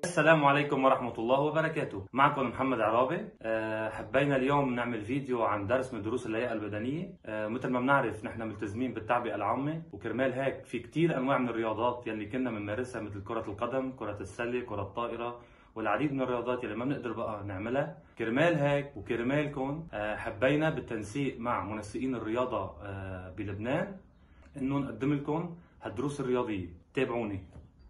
السلام عليكم ورحمة الله وبركاته. معكم محمد عرابي. حبينا اليوم نعمل فيديو عن درس من دروس اللياقة البدنية. مثل ما بنعرف نحن ملتزمين بالتعبئة العامة، وكرمال هيك في كتير أنواع من الرياضات يلي كنا بنمارسها مثل كرة القدم، كرة السلة، كرة الطائرة، والعديد من الرياضات يلي ما بنقدر بقى نعملها. كرمال هيك وكرمالكم حبينا بالتنسيق مع منسقين الرياضة بلبنان إنه نقدم لكم هالدروس الرياضية. تابعوني.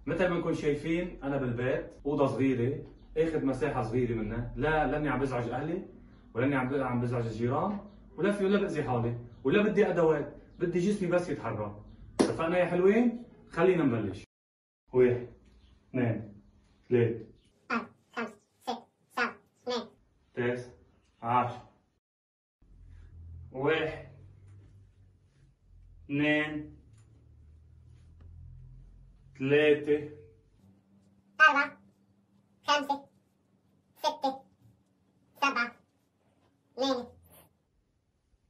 مثل ما انكم شايفين انا بالبيت، اوضه صغيره اخذ مساحه صغيره منها، لاني عم بزعج اهلي ولاني عم بزعج الجيران ولا باذي حالي ولا بدي ادوات، بدي جسمي بس يتحرك. اتفقنا يا حلوين؟ خلينا نبلش. 1 2 3 4 5 6 7 8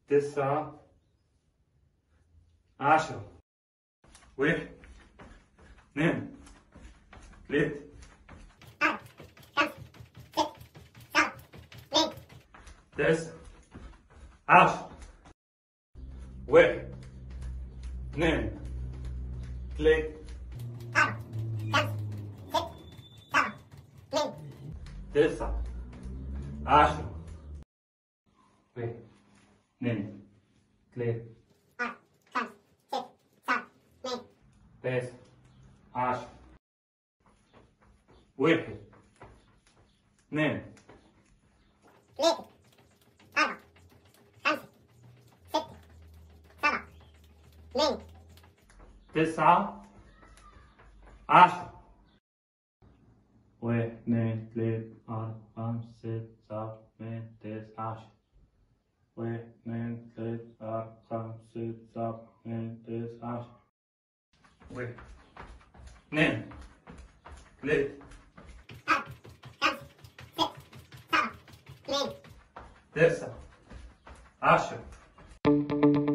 9 10 1 2 3 4 5 6 7 8 9 10 1 2 3 4 5 6 7 8 9 10 1 2 3 4 5 6 7 8 9 10 1 2 3 4 5 6 7 8 9 10 1 2 3 4 5 6 7 8 9 10 1 2 3 4 5 6 7 8 9 10 1 2 3 4 5 6 7 8 9 10 1 2 3 4 5 6 7 8 9 10